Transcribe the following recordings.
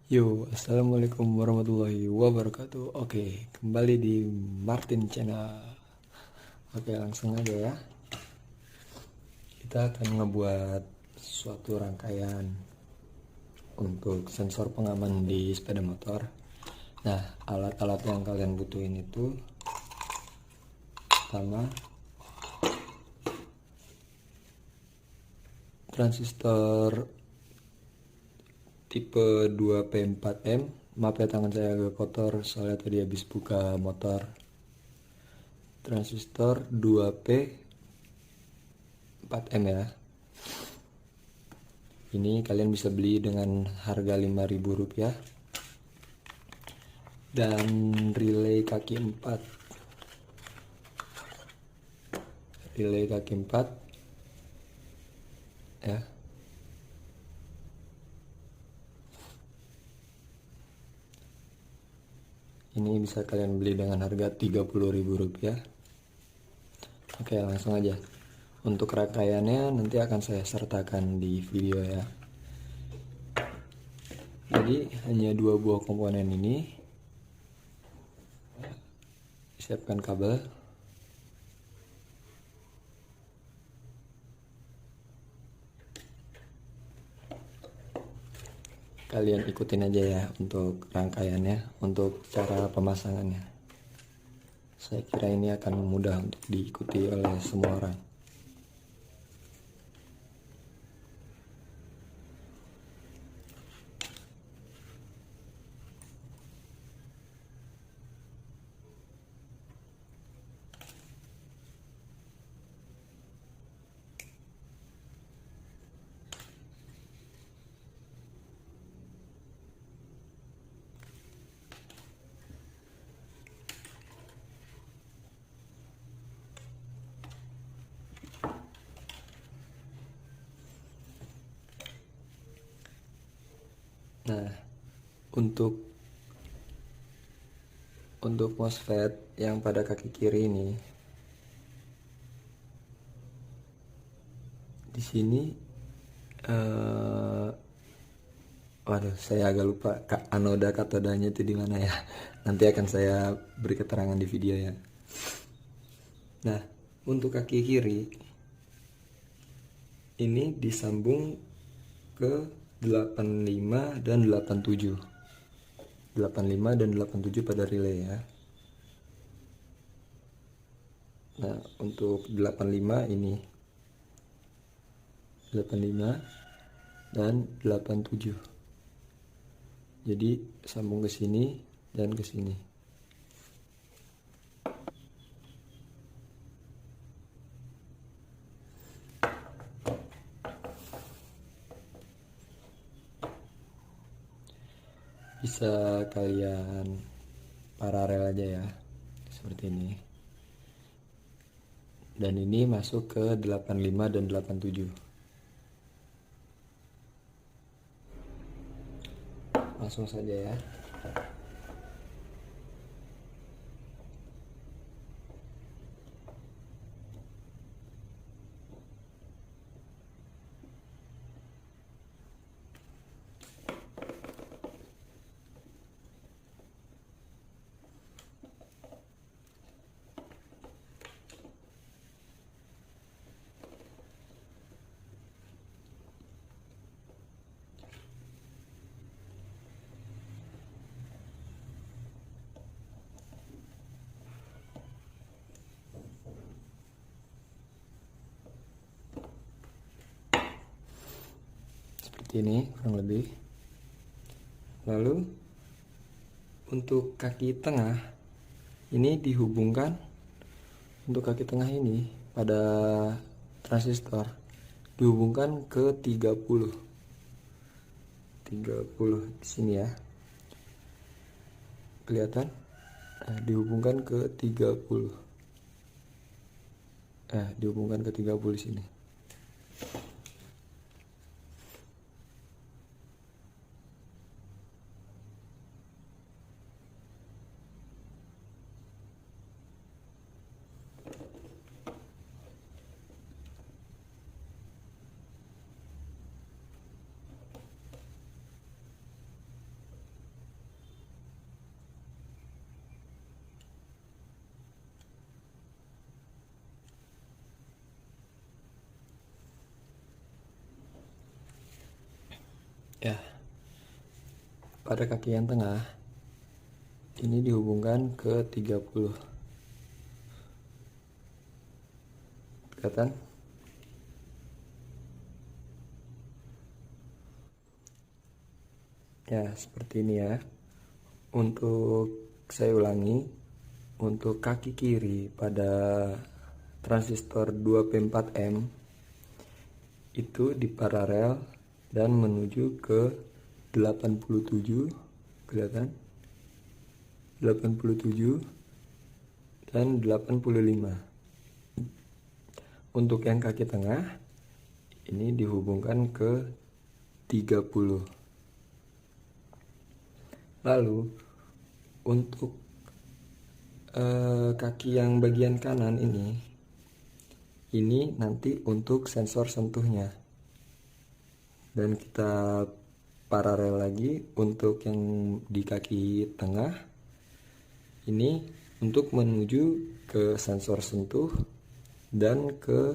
Yo, assalamualaikum warahmatullahi wabarakatuh. Oke, kembali di Martin Channel. Oke, langsung aja ya. Kita akan ngebuat suatu rangkaian untuk sensor pengaman di sepeda motor. Nah, alat-alat yang kalian butuhin itu pertama transistor tipe 2P4M. Maaf ya, tangan saya agak kotor soalnya tadi habis buka motor. Transistor 2P 4M ya. Ini kalian bisa beli dengan harga Rp5.000. Dan relay kaki 4. Relay kaki 4 ya. Ini bisa kalian beli dengan harga Rp30.000. Oke, langsung aja. Untuk rangkaiannya nanti akan saya sertakan di video ya. Jadi hanya 2 buah komponen ini. Siapkan kabel. Kalian ikutin aja ya untuk rangkaiannya, untuk cara pemasangannya. Saya kira ini akan mudah untuk diikuti oleh semua orang. Nah, untuk MOSFET yang pada kaki kiri ini, di sini waduh, saya agak lupa anoda katodanya itu di mana ya. Nanti akan saya beri keterangan di video ya. Nah, untuk kaki kiri ini disambung ke 85 dan 87. 85 dan 87 pada relay ya. Nah, untuk 85 ini 85 dan 87. Jadi sambung ke sini dan ke sini. Bisa kalian paralel aja ya, seperti ini. Dan ini masuk ke 85 dan 87. Langsung saja ya. Seperti ini kurang lebih. Lalu untuk kaki tengah ini dihubungkan, untuk kaki tengah ini pada transistor dihubungkan ke 30 di sini ya, kelihatan. Nah, dihubungkan ke 30 di sini. pada kaki yang tengah ini dihubungkan ke 30. Kelihatan? Ya, seperti ini ya. Untuk saya ulangi, untuk kaki kiri pada transistor 2P4M itu diparalel dan menuju ke 87, kelihatan? 87 dan 85. Untuk yang kaki tengah ini dihubungkan ke 30. Lalu untuk kaki yang bagian kanan ini nanti untuk sensor sentuhnya, dan kita paralel lagi untuk yang di kaki tengah ini untuk menuju ke sensor sentuh dan ke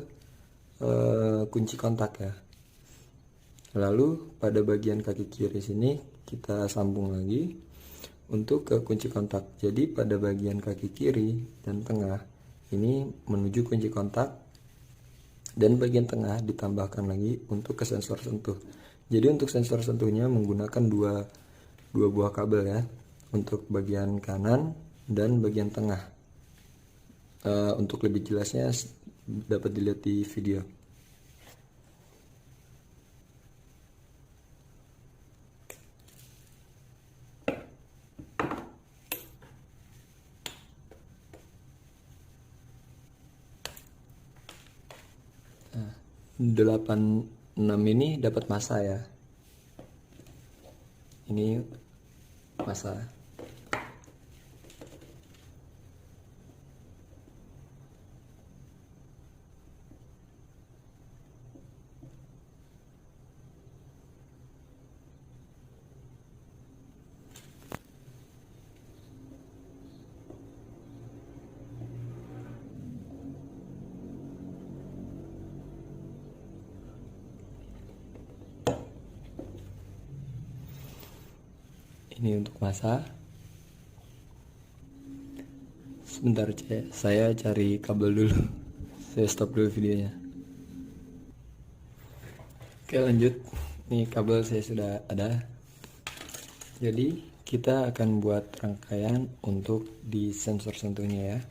kunci kontak ya. Lalu pada bagian kaki kiri sini kita sambung lagi untuk ke kunci kontak. Jadi pada bagian kaki kiri dan tengah ini menuju kunci kontak, dan bagian tengah ditambahkan lagi untuk ke sensor sentuh. Jadi untuk sensor sentuhnya menggunakan dua buah kabel ya, untuk bagian kanan dan bagian tengah. Untuk lebih jelasnya dapat dilihat di video. Nah, 86 ini dapat massa ya. Ini massa. Ini untuk massa. Sebentar, saya cari kabel dulu. Saya stop dulu videonya. Oke, lanjut. Ini kabel saya sudah ada. Jadi kita akan buat rangkaian untuk di sensor sentuhnya ya.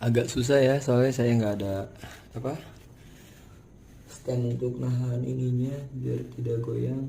Agak susah ya, soalnya saya nggak ada stand untuk nahan ininya biar tidak goyang.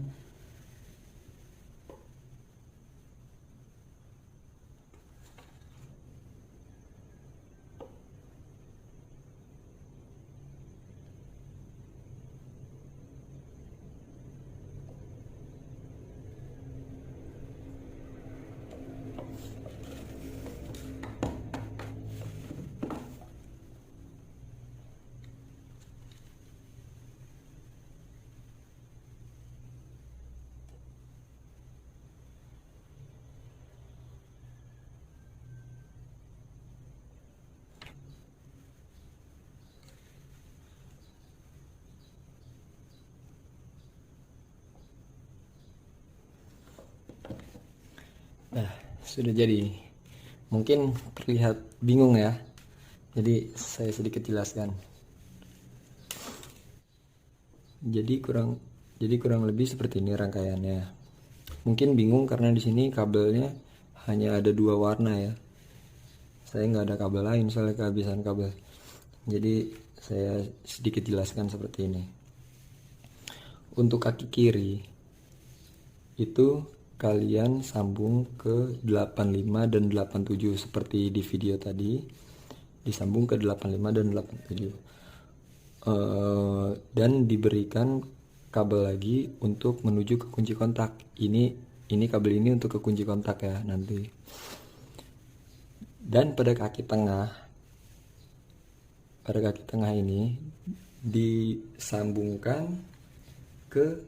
Nah, sudah jadi. Mungkin terlihat bingung ya. Jadi saya sedikit jelaskan. Jadi kurang lebih seperti ini rangkaiannya. Mungkin bingung karena di sini kabelnya hanya ada 2 warna ya. Saya nggak ada kabel lain soalnya kehabisan kabel. Jadi saya sedikit jelaskan seperti ini. Untuk kaki kiri itu kalian sambung ke 85 dan 87 seperti di video tadi, disambung ke 85 dan 87, dan diberikan kabel lagi untuk menuju ke kunci kontak. Ini kabel ini untuk ke kunci kontak ya nanti. Dan pada kaki tengah ini disambungkan ke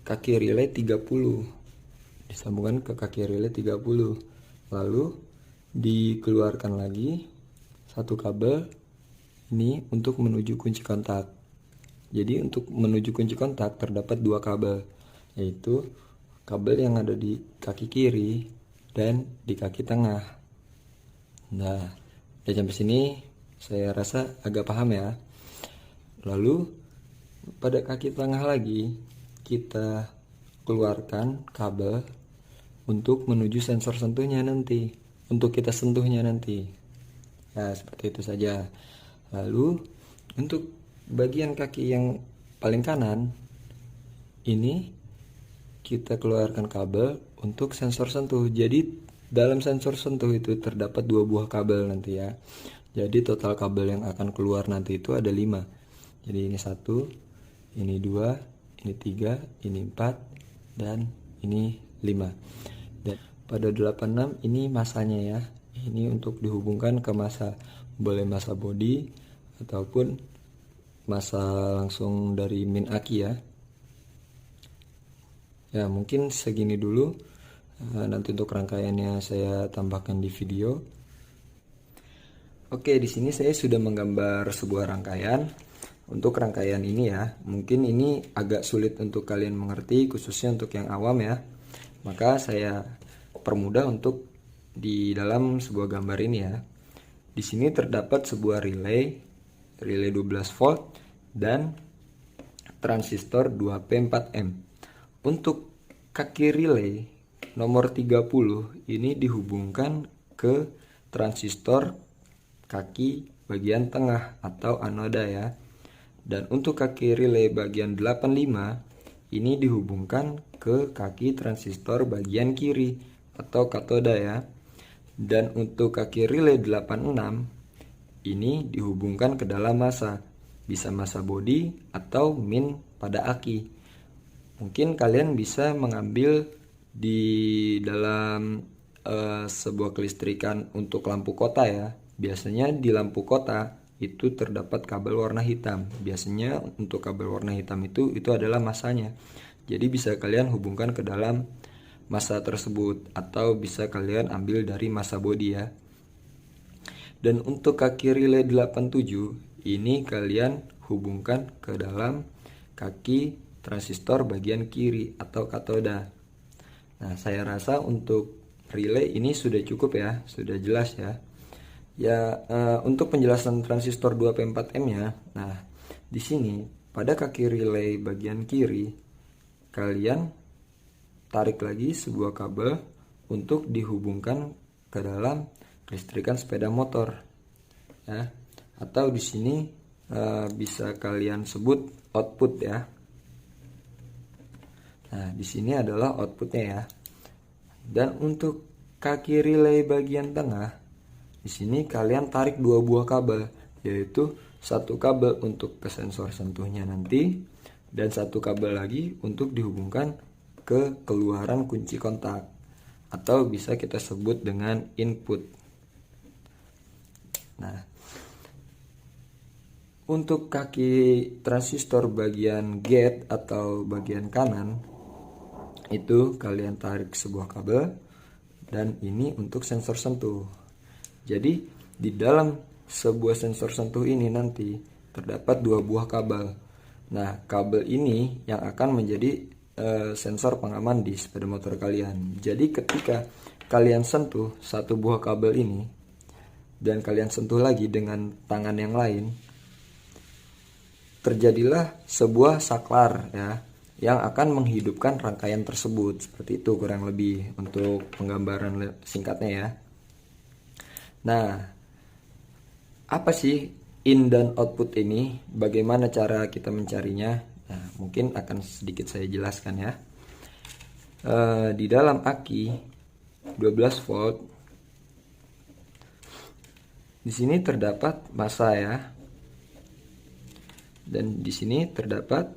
kaki relay 30. Disambungkan ke kaki relay 30. Lalu dikeluarkan lagi satu kabel ini untuk menuju kunci kontak. Jadi untuk menuju kunci kontak terdapat dua kabel, yaitu kabel yang ada di kaki kiri dan di kaki tengah. Nah, udah sampai sini saya rasa agak paham ya. Lalu pada kaki tengah lagi kita keluarkan kabel untuk menuju sensor sentuhnya nanti, untuk kita sentuhnya nanti. Ya, seperti itu saja. Lalu untuk bagian kaki yang paling kanan ini kita keluarkan kabel untuk sensor sentuh. Jadi dalam sensor sentuh itu terdapat dua buah kabel nanti ya. Jadi total kabel yang akan keluar nanti itu ada 5. Jadi ini 1, ini 2, ini 3, ini 4, dan ini 5. Dan pada 86 ini masanya ya. Ini untuk dihubungkan ke masa, boleh masa body ataupun masa langsung dari min aki ya. Ya, mungkin segini dulu. Nanti untuk rangkaiannya saya tambahkan di video. Oke, di sini saya sudah menggambar sebuah rangkaian. Untuk rangkaian ini ya, mungkin ini agak sulit untuk kalian mengerti, khususnya untuk yang awam ya. Maka saya permudah untuk di dalam sebuah gambar ini ya. Di sini terdapat sebuah relay 12 volt dan transistor 2P4M. Untuk kaki relay nomor 30 ini dihubungkan ke transistor kaki bagian tengah atau anoda ya. Dan untuk kaki relay bagian 85 ini dihubungkan ke kaki transistor bagian kiri atau katoda ya. Dan untuk kaki relay 86 ini dihubungkan ke dalam masa, bisa masa body atau min pada aki. Mungkin kalian bisa mengambil di dalam sebuah kelistrikan untuk lampu kota ya. Biasanya di lampu kota itu terdapat kabel warna hitam. Biasanya untuk kabel warna hitam itu adalah masanya. Jadi bisa kalian hubungkan ke dalam masa tersebut atau bisa kalian ambil dari masa body ya. Dan untuk kaki relay 87 ini kalian hubungkan ke dalam kaki transistor bagian kiri atau katoda. Nah, saya rasa untuk relay ini sudah cukup ya, sudah jelas ya. Ya, untuk penjelasan transistor 2P4M ya. Nah, di sini pada kaki relay bagian kiri kalian tarik lagi sebuah kabel untuk dihubungkan ke dalam kelistrikan sepeda motor. Ya. Atau di sini bisa kalian sebut output ya. Nah, di sini adalah outputnya ya. Dan untuk kaki relay bagian tengah, di sini kalian tarik dua buah kabel, yaitu satu kabel untuk ke sensor sentuhnya nanti, dan satu kabel lagi untuk dihubungkan ke keluaran kunci kontak, atau bisa kita sebut dengan input. Nah, untuk kaki transistor bagian gate atau bagian kanan, itu kalian tarik sebuah kabel, dan ini untuk sensor sentuh. Jadi di dalam sebuah sensor sentuh ini nanti terdapat dua buah kabel. Nah, kabel ini yang akan menjadi sensor pengaman di sepeda motor kalian. Jadi ketika kalian sentuh satu buah kabel ini dan kalian sentuh lagi dengan tangan yang lain, terjadilah sebuah saklar ya, yang akan menghidupkan rangkaian tersebut. Seperti itu kurang lebih untuk penggambaran singkatnya ya. Nah, apa sih in dan output ini? Bagaimana cara kita mencarinya? Nah, mungkin akan sedikit saya jelaskan ya. Di dalam aki 12 volt, di sini terdapat massa ya, dan di sini terdapat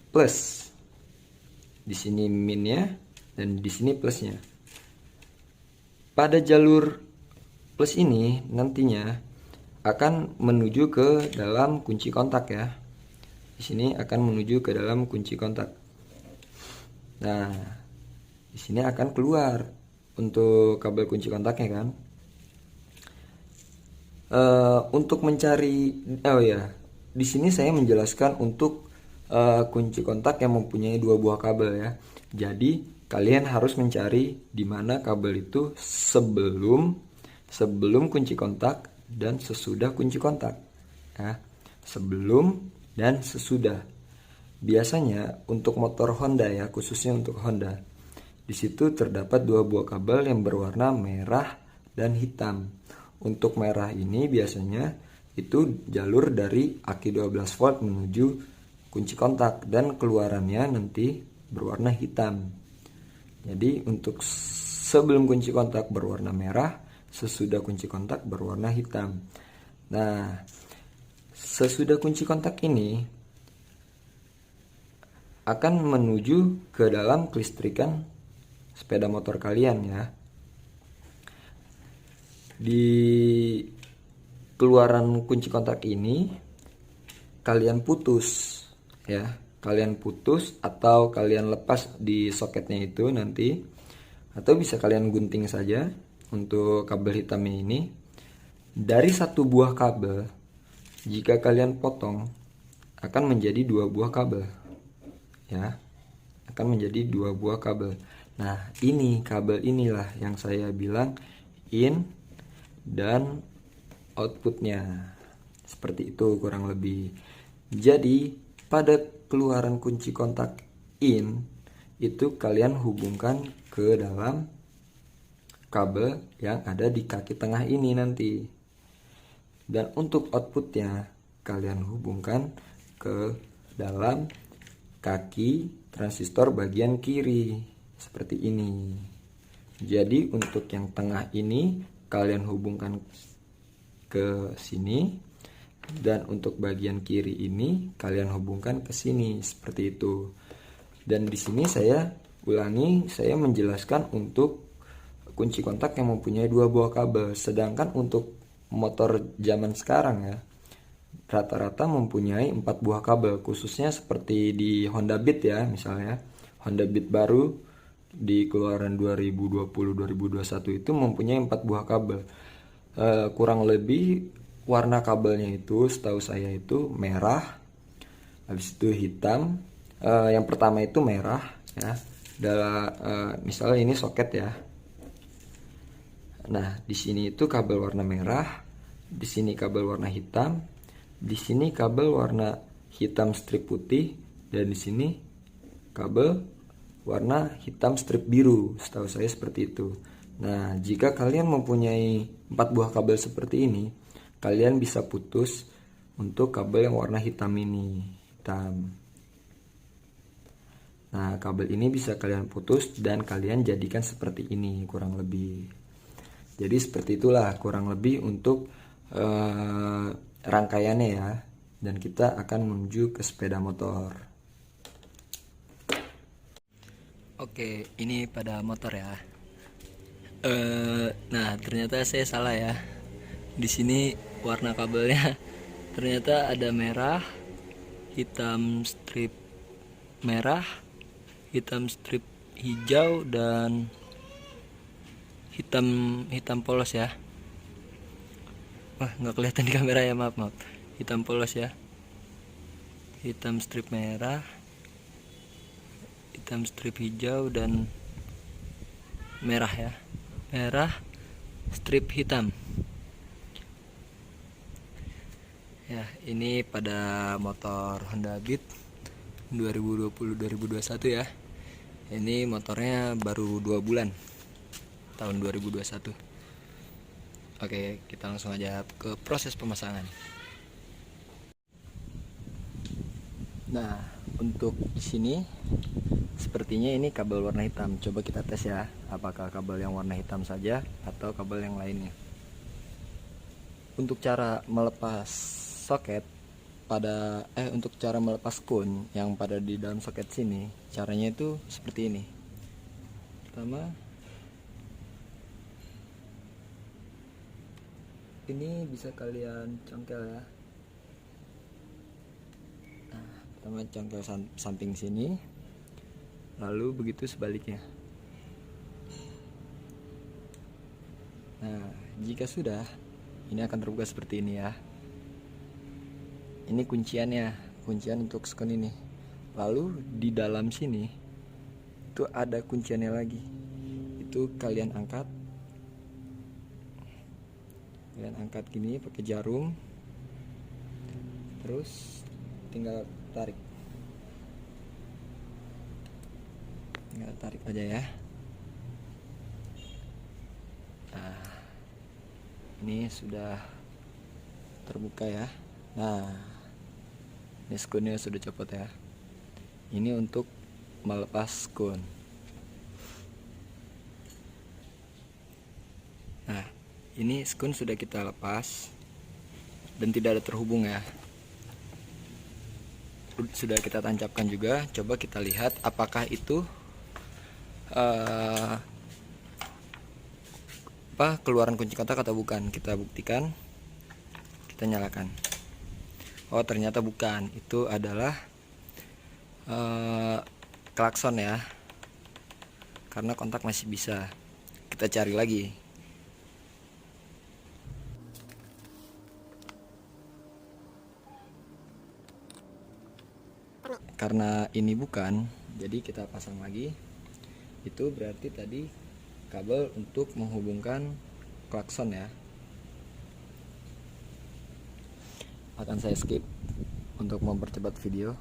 plus. Di sini minnya dan di sini plusnya. Pada jalur plus ini nantinya akan menuju ke dalam kunci kontak ya. di sini akan menuju ke dalam kunci kontak. Nah, di sini akan keluar untuk kabel kunci kontaknya kan. Untuk mencari, oh ya, di sini saya menjelaskan untuk kunci kontak yang mempunyai 2 buah kabel ya. Jadi kalian harus mencari di mana kabel itu sebelum kunci kontak dan sesudah kunci kontak. Ya, sebelum dan sesudah. Biasanya untuk motor Honda ya, khususnya untuk Honda, di situ terdapat 2 buah kabel yang berwarna merah dan hitam. Untuk merah ini biasanya itu jalur dari aki 12 volt menuju kunci kontak dan keluarannya nanti berwarna hitam. Jadi untuk sebelum kunci kontak berwarna merah, sesudah kunci kontak berwarna hitam. Nah, sesudah kunci kontak ini akan menuju ke dalam kelistrikan sepeda motor kalian ya. Di keluaran kunci kontak ini kalian putus ya, kalian putus atau kalian lepas di soketnya itu nanti, atau bisa kalian gunting saja untuk kabel hitamnya ini. Dari 1 buah kabel, jika kalian potong akan menjadi 2 buah kabel ya, akan menjadi 2 buah kabel. Nah, ini kabel inilah yang saya bilang in dan outputnya. Seperti itu kurang lebih. Jadi pada keluaran kunci kontak in itu kalian hubungkan ke dalam kabel yang ada di kaki tengah ini nanti. Dan untuk outputnya kalian hubungkan ke dalam kaki transistor bagian kiri seperti ini. Jadi untuk yang tengah ini kalian hubungkan ke sini, dan untuk bagian kiri ini kalian hubungkan ke sini seperti itu. Dan di sini saya ulangi, saya menjelaskan untuk kunci kontak yang mempunyai 2 buah kabel. Sedangkan untuk motor zaman sekarang ya, rata-rata mempunyai 4 buah kabel, khususnya seperti di Honda Beat ya, misalnya Honda Beat baru di keluaran 2020-2021 itu mempunyai 4 buah kabel. Kurang lebih warna kabelnya itu setahu saya itu merah, habis itu hitam. Yang pertama itu merah ya, misalnya ini soket ya. Nah, di sini itu kabel warna merah, di sini kabel warna hitam, di sini kabel warna hitam strip putih, dan di sini kabel warna hitam strip biru, setahu saya seperti itu. Nah, jika kalian mempunyai 4 buah kabel seperti ini, kalian bisa putus untuk kabel yang warna hitam ini, hitam. Nah, kabel ini bisa kalian putus dan kalian jadikan seperti ini kurang lebih. Jadi seperti itulah kurang lebih untuk rangkaiannya ya. Dan kita akan menuju ke sepeda motor. Oke, ini pada motor ya. Nah, ternyata saya salah ya. Di sini warna kabelnya ternyata ada merah, hitam strip merah, hitam strip hijau, dan hitam polos ya. Wah, nggak kelihatan di kamera ya, maaf. Hitam polos ya. Hitam strip merah, hitam strip hijau, dan merah ya. Merah strip hitam. Ya, ini pada motor Honda Beat 2020-2021 ya. Ini motornya baru 2 bulan, tahun 2021. Oke, kita langsung aja ke proses pemasangan. Nah, untuk di sini sepertinya ini kabel warna hitam. Coba kita tes ya, apakah kabel yang warna hitam saja atau kabel yang lainnya. Untuk cara melepas soket untuk cara melepas kun yang pada di dalam soket sini, caranya itu seperti ini. Pertama, ini bisa kalian congkel ya. Nah, pertama congkel samping sini, lalu begitu sebaliknya. Nah, jika sudah, ini akan terbuka seperti ini ya. Ini kunciannya, kuncian untuk skon ini. Lalu di dalam sini itu ada kunciannya lagi. Itu kalian angkat gini pakai jarum, terus tinggal tarik aja ya. Nah, ini sudah terbuka ya. Nah, ini skunnya sudah copot ya. Ini untuk melepas skun. Nah, ini skun sudah kita lepas dan tidak ada terhubung ya. Sudah kita tancapkan juga. Coba kita lihat apakah itu keluaran kunci kontak atau bukan. Kita buktikan, kita nyalakan. Oh, ternyata bukan, itu adalah klakson ya, karena kontak masih bisa. Kita cari lagi. Karena ini bukan, jadi kita pasang lagi. Itu berarti tadi kabel untuk menghubungkan klakson ya. Akan saya skip untuk mempercepat video.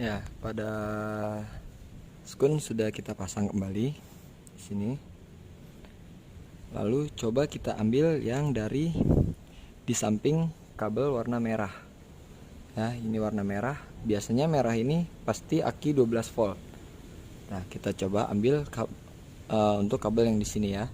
Ya, pada skun sudah kita pasang kembali di sini. Lalu coba kita ambil yang dari di samping kabel warna merah. Ya, ini warna merah. Biasanya merah ini pasti aki 12 volt. Nah, kita coba ambil untuk kabel yang di sini ya.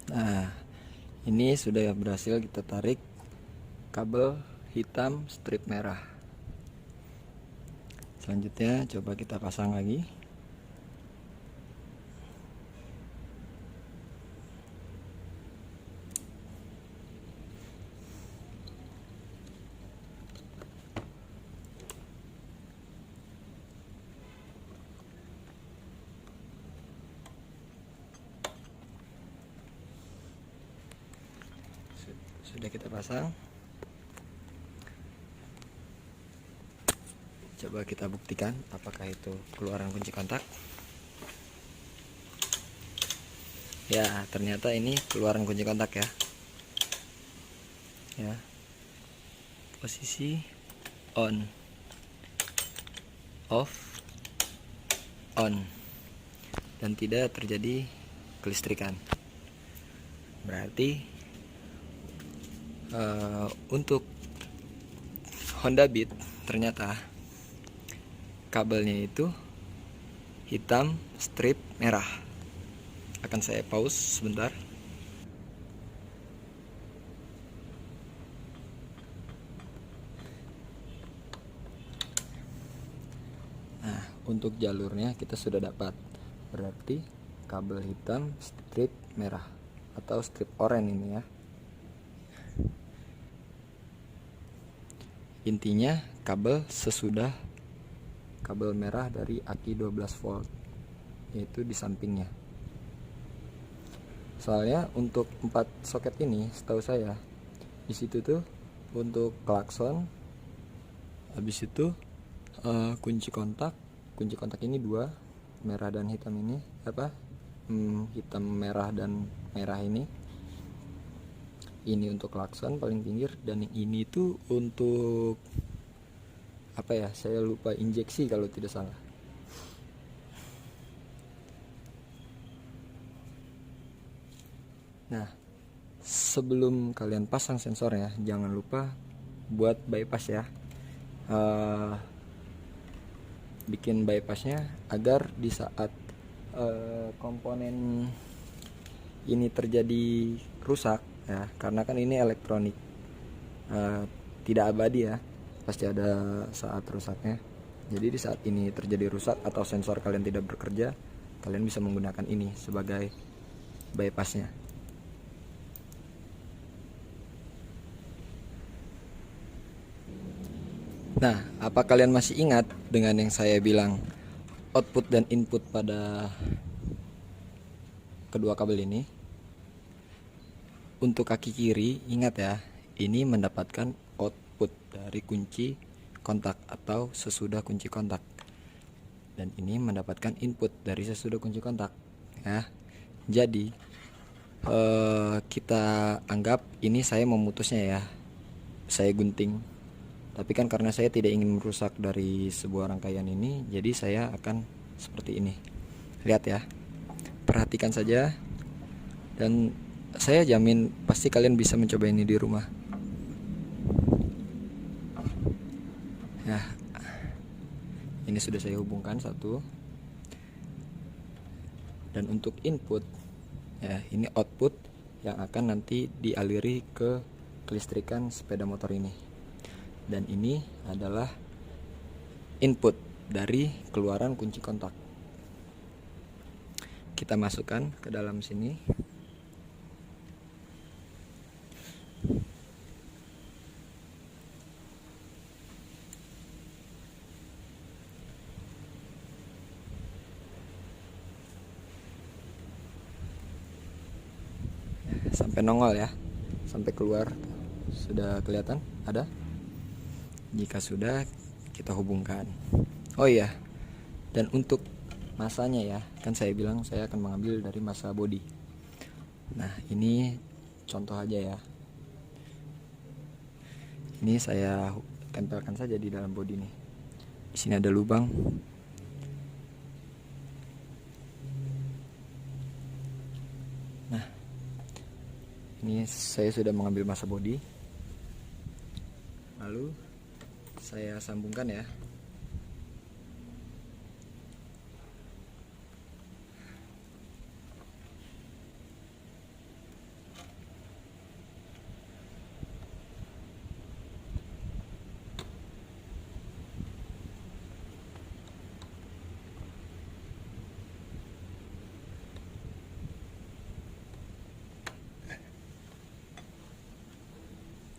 Nah, ini sudah berhasil kita tarik kabel hitam strip merah. Selanjutnya coba kita pasang lagi. Sudah kita pasang. Coba kita buktikan apakah itu keluaran kunci kontak. Ya, ternyata ini keluaran kunci kontak ya. Ya. Posisi on, off, on, dan tidak terjadi kelistrikan. Berarti untuk Honda Beat ternyata kabelnya itu hitam strip merah. Akan saya pause sebentar. Nah, untuk jalurnya kita sudah dapat. Berarti kabel hitam strip merah atau strip oranye ini ya. Intinya kabel sesudah kabel merah dari aki 12 volt, yaitu di sampingnya. Soalnya untuk 4 soket ini setahu saya di situ tuh untuk klakson, habis itu kunci kontak ini dua, merah dan hitam ini hitam merah dan merah ini untuk klakson paling pinggir, dan yang ini tuh untuk apa ya, saya lupa, injeksi kalau tidak salah. Nah, sebelum kalian pasang sensornya, jangan lupa buat bypass ya. Bikin bypassnya agar di saat komponen ini terjadi rusak ya, karena kan ini elektronik, tidak abadi ya, pasti ada saat rusaknya. Jadi di saat ini terjadi rusak atau sensor kalian tidak bekerja, kalian bisa menggunakan ini sebagai bypassnya. Nah, apa kalian masih ingat dengan yang saya bilang output dan input pada kedua kabel ini? Untuk kaki kiri, ingat ya, ini mendapatkan output dari kunci kontak atau sesudah kunci kontak, dan ini mendapatkan input dari sesudah kunci kontak ya. Jadi kita anggap ini saya memutusnya ya, saya gunting. Tapi kan karena saya tidak ingin merusak dari sebuah rangkaian ini, jadi saya akan seperti ini. Lihat ya, perhatikan saja, dan saya jamin pasti kalian bisa mencoba ini di rumah ya. Ini sudah saya hubungkan satu, dan untuk input ya, ini output yang akan nanti dialiri ke kelistrikan sepeda motor ini, dan ini adalah input dari keluaran kunci kontak. Kita masukkan ke dalam sini. Sampai nongol ya, sampai keluar. Sudah kelihatan ada? Jika sudah, kita hubungkan. Oh iya, dan untuk masanya ya, kan saya bilang saya akan mengambil dari masa bodi. Nah, ini contoh aja ya. Ini saya tempelkan saja di dalam bodi nih. Di sini ada lubang. Nah, ini saya sudah mengambil masa bodi. Lalu saya sambungkan ya.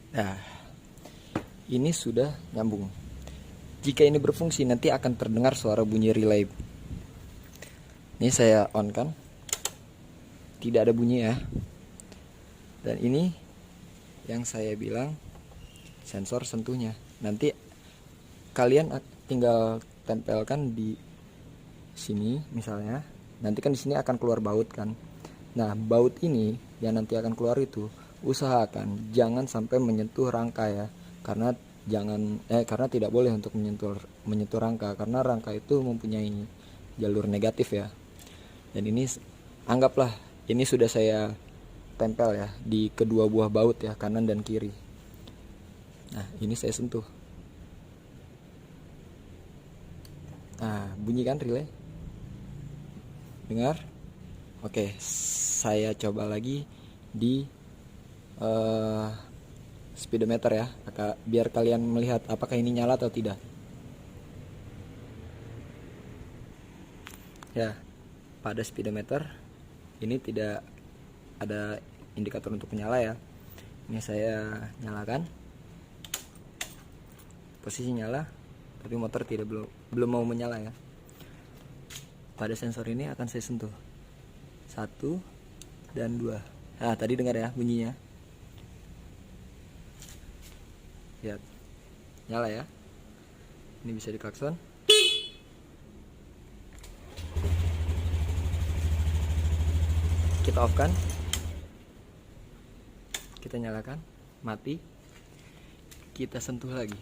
Nah, ini sudah nyambung. Jika ini berfungsi, nanti akan terdengar suara bunyi relay. Ini saya on kan, tidak ada bunyi ya. Dan ini yang saya bilang sensor sentuhnya. Nanti kalian tinggal tempelkan di sini misalnya. Nanti kan di sini akan keluar baut kan. Nah, baut ini yang nanti akan keluar itu, usahakan jangan sampai menyentuh rangka ya, karena karena tidak boleh untuk menyentuh rangka, karena rangka itu mempunyai jalur negatif ya. Dan ini anggaplah ini sudah saya tempel ya di kedua buah baut ya, kanan dan kiri. Nah, ini saya sentuh. Nah, bunyi kan relay? Dengar? Oke, saya coba lagi di speedometer ya, biar kalian melihat apakah ini nyala atau tidak. Ya, pada speedometer ini tidak ada indikator untuk menyala ya. Ini saya nyalakan, posisi nyala, tapi motor belum mau menyala ya. Pada sensor ini akan saya sentuh 1, dan 2. Nah, tadi dengar ya bunyinya. Lihat. Nyala ya. Ini bisa diklakson. Kita off kan. Kita nyalakan, mati. Kita sentuh lagi.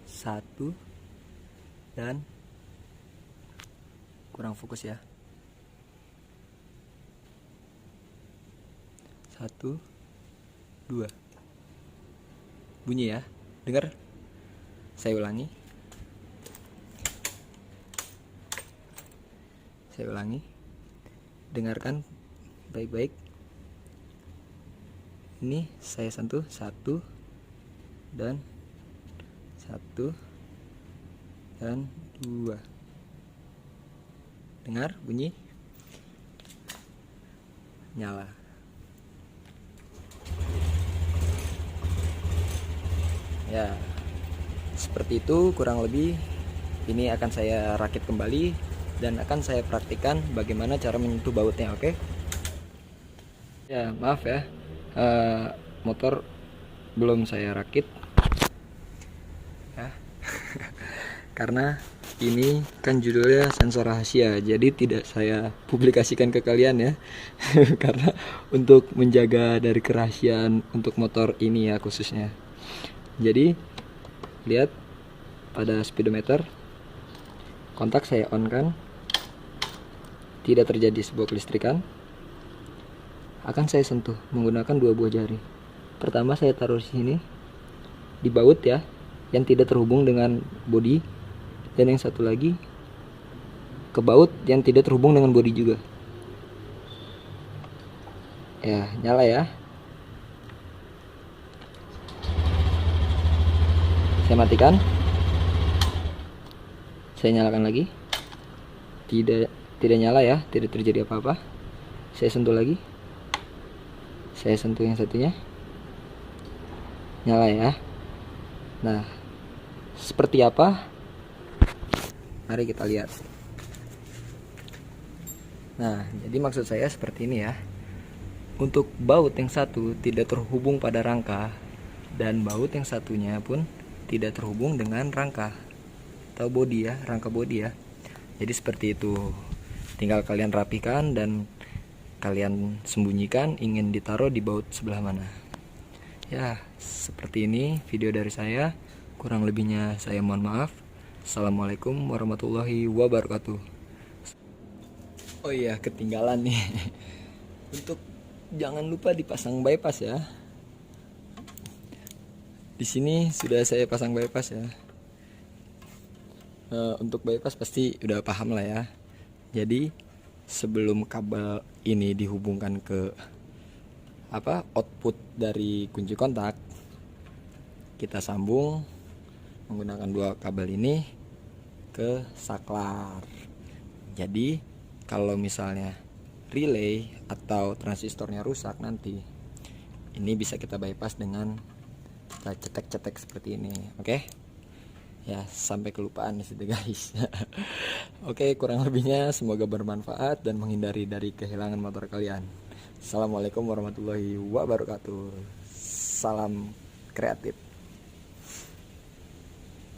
1 dan kurang fokus ya. 1 2. Bunyi ya. Dengar? Saya ulangi. Saya ulangi. Dengarkan baik-baik. Ini saya sentuh 1 dan 1 dan 2. Dengar bunyi? Nyala. Ya, seperti itu kurang lebih. Ini akan saya rakit kembali dan akan saya praktikkan bagaimana cara menyentuh bautnya, oke? Ya, maaf ya, motor belum saya rakit ya. Karena ini kan judulnya sensor rahasia, jadi tidak saya publikasikan ke kalian ya. Karena untuk menjaga dari kerahasiaan untuk motor ini ya khususnya. Jadi lihat pada speedometer, kontak saya on kan, tidak terjadi sebuah kelistrikan. Akan saya sentuh menggunakan 2 buah jari. Pertama saya taruh di sini di baut ya, yang tidak terhubung dengan bodi, dan yang satu lagi ke baut yang tidak terhubung dengan bodi juga. Ya, nyala ya. Saya matikan. Saya nyalakan lagi. Tidak nyala ya, tidak terjadi apa-apa. Saya sentuh lagi. Saya sentuh yang satunya. Nyala ya. Nah, seperti apa? Mari kita lihat. Nah, jadi maksud saya seperti ini ya. Untuk baut yang satu tidak terhubung pada rangka, dan baut yang satunya pun tidak terhubung dengan rangka atau bodi ya, rangka bodi ya. Jadi seperti itu. Tinggal kalian rapikan dan kalian sembunyikan ingin ditaruh di baut sebelah mana. Ya, seperti ini video dari saya. Kurang lebihnya saya mohon maaf. Assalamualaikum warahmatullahi wabarakatuh. Oh iya, ketinggalan nih. Untuk jangan lupa dipasang bypass ya. Di sini sudah saya pasang bypass ya. Untuk bypass pasti udah paham lah ya. Jadi sebelum kabel ini dihubungkan ke output dari kunci kontak, kita sambung menggunakan 2 kabel ini ke saklar. Jadi kalau misalnya relay atau transistornya rusak nanti, ini bisa kita bypass dengan kita cetek-cetek seperti ini, oke? Ya, sampai kelupaan di situ guys. Oke, kurang lebihnya semoga bermanfaat dan menghindari dari kehilangan motor kalian. Assalamualaikum warahmatullahi wabarakatuh. Salam kreatif.